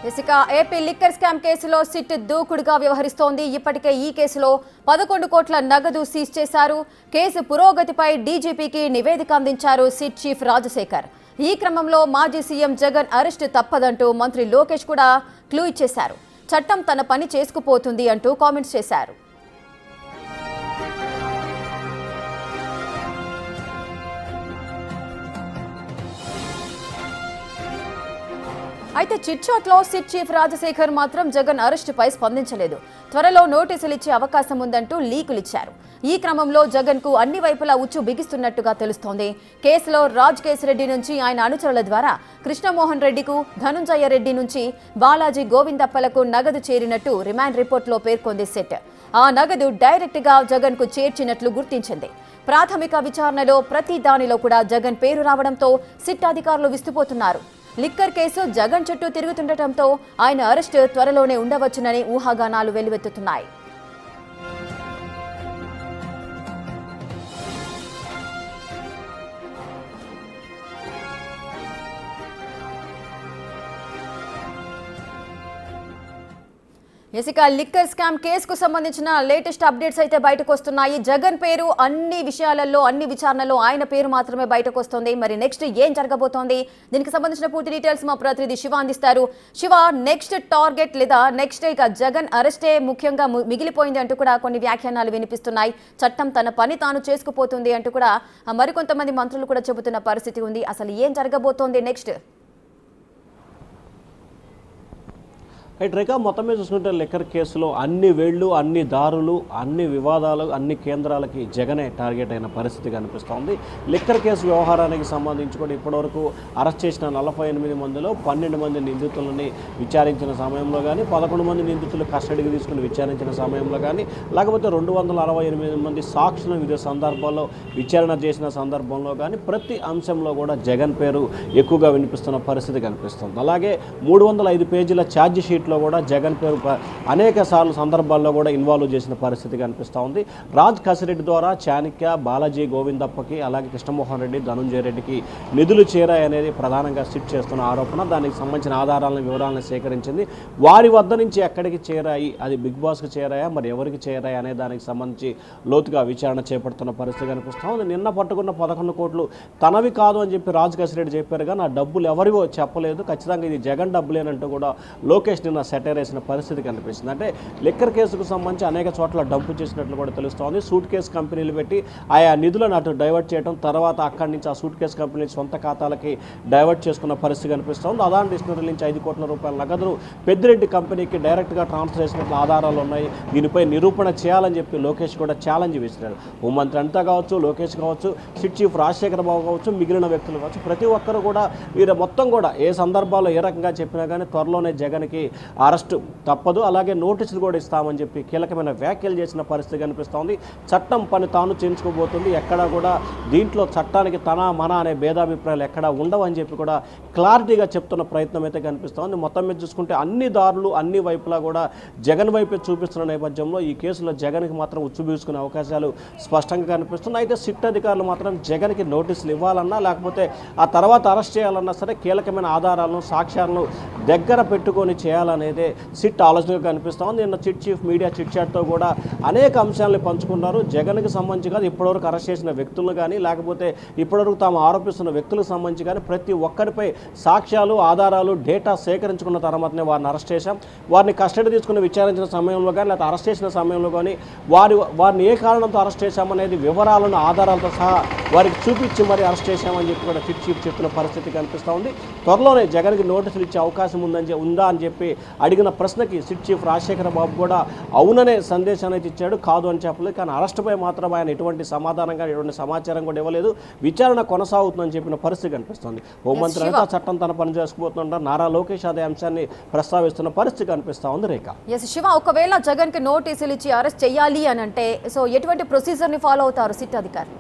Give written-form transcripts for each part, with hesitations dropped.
ఇసుక AP liquor scam కేసులో SIT దూకుడుగా వ్యవహరిస్తోంది. ఇప్పటికే ఈ కేసులో 11 కోట్ల నగదు సీజ్ చేశారు. కేసు పురోగతిపై డీజీపీకి నివేదిక అందించారు సిట్ చీఫ్ రాజశేఖర్. ఈ క్రమంలో మాజీ సీఎం జగన్ అరెస్టు తప్పదంటూ మంత్రి లోకేష్ కూడా క్లూ ఇచ్చేశారు. చట్టం తన పని చేసుకుపోతుంది అంటూ కామెంట్స్ చేశారు. అయితే చిట్చాట్లో సిట్ చీఫ్ రాజశేఖర్ మాత్రం జగన్ అరెస్టుపై స్పందించలేదు. త్వరలో నోటీసులు ఇచ్చే అవకాశం ఉందంటూ లీకులిచ్చారు. ఈ క్రమంలో జగన్ కు అన్ని వైపులా ఉచ్చు బిగిస్తున్నట్టుగా తెలుస్తోంది. కేసులో రాజ్కేశ్రెడ్డి నుంచి ఆయన అనుచరుల ద్వారా కృష్ణమోహన్ రెడ్డికు, ధనుంజయ రెడ్డి నుంచి బాలాజీ గోవిందప్పలకు నగదు చేరినట్టు రిమాండ్ రిపోర్టులో పేర్కొంది సిట్. ఆ నగదు డైరెక్ట్ గా జగన్ కు చేర్చినట్లు గుర్తించింది. ప్రాథమిక విచారణలో ప్రతి దానిలో కూడా జగన్ పేరు రావడంతో సిట్ అధికారులు విస్తుపోతున్నారు. లిక్కర్ కేసు జగన్ చుట్టూ తిరుగుతుండటంతో ఆయన అరెస్టు త్వరలోనే ఉండవచ్చునని ఊహాగానాలు వెల్లువెత్తుతున్నాయి. ఇసుక లిక్కర్ స్కామ్ కేసుకు సంబంధించిన లేటెస్ట్ అప్డేట్స్ అయితే బయటకు వస్తున్నాయి. జగన్ పేరు అన్ని విషయాలలో, అన్ని విచారణలో ఆయన పేరు మాత్రమే బయటకు వస్తుంది. మరి నెక్స్ట్ ఏం జరగబోతోంది, దీనికి సంబంధించిన పూర్తి డీటెయిల్స్ మా ప్రతినిధి శివ అందిస్తారు. శివ, నెక్స్ట్ టార్గెట్ లేదా నెక్స్ట్ ఇక జగన్ అరెస్టే ముఖ్యంగా మిగిలిపోయింది అంటూ కూడా కొన్ని వ్యాఖ్యానాలు వినిపిస్తున్నాయి. చట్టం తన పని తాను చేసుకుపోతుంది అంటూ కూడా మరికొంతమంది మంత్రులు కూడా చెబుతున్న పరిస్థితి ఉంది. అసలు ఏం జరగబోతోంది నెక్స్ట్? రేఖ, మొత్తం మీద చూసుకుంటే లిక్కర్ కేసులో అన్ని వేళ్లు, అన్ని దారులు, అన్ని వివాదాలు, అన్ని కేంద్రాలకి జగనే టార్గెట్ అయిన పరిస్థితి కనిపిస్తోంది. లిక్కర్ కేసు వ్యవహారానికి సంబంధించి కూడా ఇప్పటివరకు అరెస్ట్ చేసిన 48 మందిలో 12 మంది నిందితులని విచారించిన సమయంలో కానీ, 11 మంది నిందితులు కస్టడీకి తీసుకుని విచారించిన సమయంలో కానీ, లేకపోతే 268 మంది సాక్షులను వివిధ సందర్భాల్లో విచారణ చేసిన సందర్భంలో కానీ ప్రతి అంశంలో కూడా జగన్ పేరు ఎక్కువగా వినిపిస్తున్న పరిస్థితి కనిపిస్తుంది. అలాగే 305 పేజీల ఛార్జ్ షీట్లో కూడా జగన్ పేరు అనేక సార్లు సందర్భాల్లో కూడా ఇన్వాల్వ్ చేసిన పరిస్థితి కనిపిస్తూ ఉంది. రాజ్ కసిరెడ్డి ద్వారా చాణక్య, బాలాజీ గోవిందప్పకి, అలాగే కృష్ణమోహన్ రెడ్డి, ధనుంజయ రెడ్డికి నిధులు చేరాయి అనేది ప్రధానంగా సిట్ చేస్తున్న ఆరోపణ. దానికి సంబంధించిన ఆధారాలను, వివరాలను సేకరించింది. వారి వద్ద నుంచి ఎక్కడికి చేరాయి, అది బిగ్ బాస్కి చేరాయా, మరి ఎవరికి చేరాయి అనే దానికి సంబంధించి లోతుగా విచారణ చేపడుతున్న పరిస్థితి కనిపిస్తూ ఉంది. నిన్న పట్టుకున్న 11 కోట్లు తనవి కాదు అని చెప్పి రాజ్ కసిరెడ్డి చెప్పారు, కానీ ఆ డబ్బులు ఎవరివో చెప్పలేదు. ఖచ్చితంగా ఇది జగన్ డబ్బులేనంటూ కూడా లోకేష్ నిన్న సెటర్ వేసిన పరిస్థితి కనిపిస్తుంది. అంటే లిక్కర్ కేసుకు సంబంధించి అనేక చోట్ల డంపు చేసినట్లు కూడా తెలుస్తోంది. సూట్ కేసు కంపెనీలు పెట్టి ఆయా నిధులను అటు డైవర్ట్ చేయడం, తర్వాత అక్కడి నుంచి ఆ సూట్ కేసు కంపెనీలు సొంత ఖాతాలకి డైవర్ట్ చేసుకున్న పరిస్థితి కనిపిస్తోంది. అదాని డిస్టిలరీ నుంచి 5 కోట్ల రూపాయల నగదును పెద్దిరెడ్డి కంపెనీకి డైరెక్ట్గా ట్రాన్స్ఫర్ చేసినట్లు ఆధారాలు ఉన్నాయి. దీనిపై నిరూపణ చేయాలని చెప్పి లోకేష్ కూడా ఛాలెంజ్ విసిరారు. హోంమంత్రి అనిత కావచ్చు, లోకేష్ కావచ్చు, సిట్ చీఫ్ రాజశేఖర బాబు కావచ్చు, మిగిలిన వ్యక్తులు కావచ్చు, ప్రతి ఒక్కరు కూడా వీరు మొత్తం కూడా ఏ సందర్భాల్లో ఏ రకంగా చెప్పినా కానీ త్వరలోనే జగన్కి అరెస్టు తప్పదు, అలాగే నోటీసులు కూడా ఇస్తామని చెప్పి కీలకమైన వ్యాఖ్యలు చేసిన పరిస్థితి కనిపిస్తోంది. చట్టం పని తాను చేయించుకోబోతుంది. ఎక్కడా కూడా దీంట్లో చట్టానికి తన మన అనే భేదాభిప్రాయాలు ఎక్కడా ఉండవని చెప్పి కూడా క్లారిటీగా చెప్తున్న ప్రయత్నం అయితే కనిపిస్తోంది. మొత్తం మీద చూసుకుంటే అన్ని దారులు, అన్ని వైపులా కూడా జగన్ వైపే చూపిస్తున్న నేపథ్యంలో ఈ కేసులో జగన్కి మాత్రం ఉచ్చుబీసుకునే అవకాశాలు స్పష్టంగా కనిపిస్తున్నాయి. అయితే సిట్ అధికారులు మాత్రం జగన్కి నోటీసులు ఇవ్వాలన్నా, లేకపోతే ఆ తర్వాత అరెస్ట్ చేయాలన్నా సరే కీలకమైన ఆధారాలను, సాక్ష్యాలను దగ్గర పెట్టుకొని చేయాలనేదే సిట్ ఆలోచనగా కనిపిస్తూ ఉంది. నిన్న సిట్ చీఫ్ మీడియా చిట్ చాట్తో కూడా అనేక అంశాలను పంచుకున్నారు. జగన్కి సంబంధించి కాదు, ఇప్పటివరకు అరెస్ట్ చేసిన వ్యక్తులను కానీ, లేకపోతే ఇప్పటివరకు తాము ఆరోపిస్తున్న వ్యక్తులకు సంబంధించి కానీ ప్రతి ఒక్కరిపై సాక్ష్యాలు, ఆధారాలు, డేటా సేకరించుకున్న తర్వాతనే వారిని అరెస్ట్ చేశాం. వారిని కస్టడీ తీసుకుని విచారించిన సమయంలో కానీ, లేకపోతే అరెస్ట్ చేసిన సమయంలో కానీ వారిని ఏ కారణంతో అరెస్ట్ చేశామనేది వివరాలను, ఆధారాలతో సహా వారికి చూపించి మరి అరెస్ట్ చేశామని చెప్పి కూడా సిట్ చీఫ్ చెప్తున్న పరిస్థితి కనిపిస్తూ ఉంది. త్వరలోనే జగన్కి నోటీసులు ఇచ్చే అవకాశం ఉందా అని చెప్పి అడిగిన ప్రశ్నకి సిట్ చీఫ్ రాజశేఖర బాబు కూడా అవుననే సందేశాన్ని అయితే ఇచ్చాడు, కాదు అని చెప్పలేదు. కానీ అరెస్టుపై మాత్రం ఆయన ఎటువంటి సమాధానం కానీ ఎటువంటి సమాచారం కూడా ఇవ్వలేదు. విచారణ కొనసాగుతుందని చెప్పిన పరిస్థితి కనిపిస్తుంది. హోంమంత్రి అనిత చట్టం తన పని చేసుకుపోతుంటారు, నారా లోకేష్ అదే అంశాన్ని ప్రస్తావిస్తున్న పరిస్థితి కనిపిస్తూ ఉంది. రేఖ, శివ, ఒకవేళ జగన్కి నోటీసులు ఇచ్చి అరెస్ట్ చేయాలి అని అంటే సో ఎటువంటి ప్రొసీజర్ని ఫాలో అవుతారు సిట్ అధికారులు?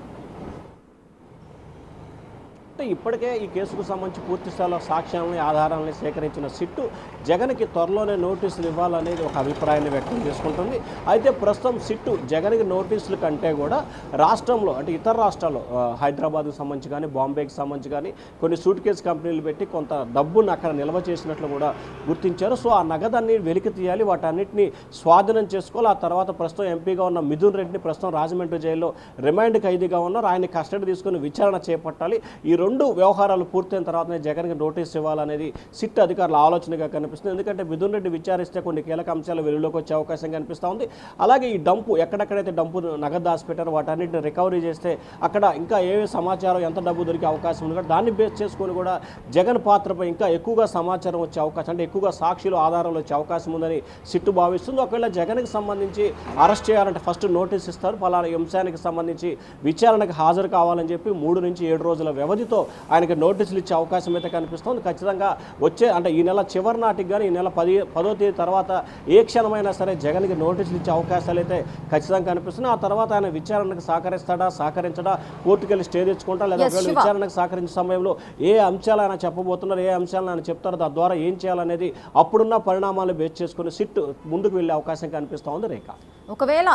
అంటే ఇప్పటికే ఈ కేసుకు సంబంధించి పూర్తి స్థాయిలో సాక్ష్యాలని ఆధారాలని సేకరించిన సిట్టు జగన్కి త్వరలోనే నోటీసులు ఇవ్వాలనేది ఒక అభిప్రాయాన్ని వ్యక్తం చేసుకుంటుంది. అయితే ప్రస్తుతం సిట్టు జగన్కి నోటీసుల కంటే కూడా రాష్ట్రంలో అంటే ఇతర రాష్ట్రాల్లో హైదరాబాద్కి సంబంధించి కానీ బాంబేకి సంబంధించి కానీ కొన్ని సూట్ కేసు కంపెనీలు పెట్టి కొంత డబ్బును అక్కడ నిల్వ చేసినట్లు కూడా గుర్తించారు. సో ఆ నగదాన్ని వెలికి తీయాలి, వాటన్నిటిని స్వాధీనం చేసుకోవాలి. ఆ తర్వాత ప్రస్తుతం ఎంపీగా ఉన్న మిథున్ రెడ్డిని ప్రస్తుతం రాజమండ్రి జైల్లో రిమాండ్ ఖైదీగా ఉన్నారు, ఆయన కస్టడీ తీసుకుని విచారణ చేపట్టాలి. ఈ రెండు వ్యవహారాలు పూర్తయిన తర్వాతనే జగన్కి నోటీస్ ఇవ్వాలనేది సిట్ అధికారుల ఆలోచనగా కనిపిస్తుంది. ఎందుకంటే మిథున్ రెడ్డి విచారిస్తే కొన్ని కీలక అంశాలు వెలుగులోకి వచ్చే అవకాశం కనిపిస్తూ ఉంది. అలాగే ఈ డంపు ఎక్కడెక్కడైతే డంపు నగదు దాచిపెట్టారో వాటన్నిటిని రికవరీ చేస్తే అక్కడ ఇంకా ఏ సమాచారం ఎంత డబ్బు దొరికే అవకాశం ఉంది, దాన్ని బేస్ చేసుకొని కూడా జగన్ పాత్రపై ఇంకా ఎక్కువగా సమాచారం వచ్చే అవకాశం అంటే ఎక్కువగా సాక్షులు ఆధారాలు వచ్చే అవకాశం ఉందని సిట్టు భావిస్తుంది. ఒకవేళ జగన్కి సంబంధించి అరెస్ట్ చేయాలంటే ఫస్ట్ నోటీస్ ఇస్తారు, పలానా అంశానికి సంబంధించి విచారణకు హాజరు కావాలని చెప్పి 3 నుంచి 7 రోజుల వ్యవధితో ఆయనకి నోటీసులు ఇచ్చే అవకాశం అయితే కనిపిస్తుంది. ఖచ్చితంగా వచ్చే అంటే ఈ నెల చివరి నాటికి కానీ ఈ నెల 10వ తేదీ తర్వాత ఏ క్షణమైనా సరే జగన్కి నోటీసులు ఇచ్చే అవకాశాలు అయితే ఖచ్చితంగా కనిపిస్తున్నాయి. ఆ తర్వాత ఆయన విచారణకు సహకరిస్తాడా సహకరించడా, కోర్టుకెళ్ళి స్టే తెచ్చుకుంటా లేదా విచారణకు సహకరించే సమయంలో ఏ అంశాలు ఆయన చెప్పబోతున్నారు, ఏ అంశాలను ఆయన చెప్తారో తద్వారా ఏం చేయాలనేది అప్పుడున్న పరిణామాలు బేస్ చేసుకుని సిట్ ముందుకు వెళ్ళే అవకాశం కనిపిస్తూ ఉంది. రేఖ, ఒకవేళ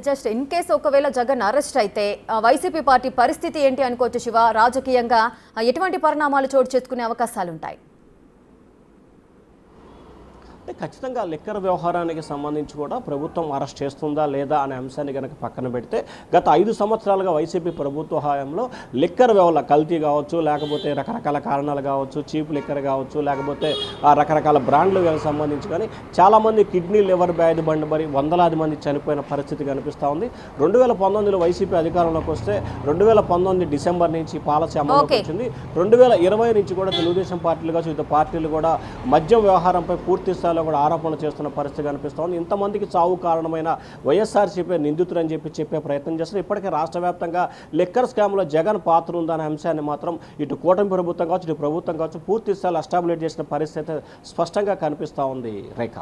జస్ట్ ఇన్ కేసు ఒకవేళ జగన్ అరెస్ట్ అయితే వైసీపీ పార్టీ పరిస్థితి ఏంటి అనుకోవచ్చు శివ? రాజకీయంగా ఎటువంటి పరిణామాలు చోటు చేసుకునే అవకాశాలు ఉంటాయి? అంటే ఖచ్చితంగా లిక్కర్ వ్యవహారానికి సంబంధించి కూడా ప్రభుత్వం అరెస్ట్ చేస్తుందా లేదా అనే అంశాన్ని కనుక పక్కన పెడితే గత 5 సంవత్సరాలుగా వైసీపీ ప్రభుత్వ హయాంలో లిక్కర్ వ్యవహార కల్తీ కావచ్చు, లేకపోతే రకరకాల కారణాలు కావచ్చు, చీప్ లిక్కర్ కావచ్చు, లేకపోతే రకరకాల బ్రాండ్లకు సంబంధించి కానీ చాలామంది కిడ్నీ లివర్ వ్యాధి బండి వందలాది మంది చనిపోయిన పరిస్థితి కనిపిస్తూ ఉంది. 2019లో వైసీపీ అధికారంలోకి వస్తే 2019 డిసెంబర్ నుంచి పాలసీ అమలులోకి వచ్చింది. 2020 నుంచి కూడా తెలుగుదేశం పార్టీలు కావచ్చు వివిధ పార్టీలు కూడా మద్యం వ్యవహారంపై పూర్తి స్థాయిలో కూడా ఆరోపణలు చేస్తున్న పరిస్థితి కనిపిస్తోంది. ఇంతమందికి చావు కారణమైన వైఎస్ఆర్సీపీ నిందితులు అని చెప్పే ప్రయత్నం చేస్తారు. ఇప్పటికే రాష్ట్ర వ్యాప్తంగా లిక్కర్ స్కామ్లో జగన్ పాత్ర ఉందనే అంశాన్ని మాత్రం ఇటు కూటమి ప్రభుత్వం కావచ్చు ఇటు ప్రభుత్వం కావచ్చు పూర్తి స్థాయిలో ఎస్టాబ్లిష్ చేసిన పరిస్థితి స్పష్టంగా కనిపిస్తూ ఉంది. రేఖ.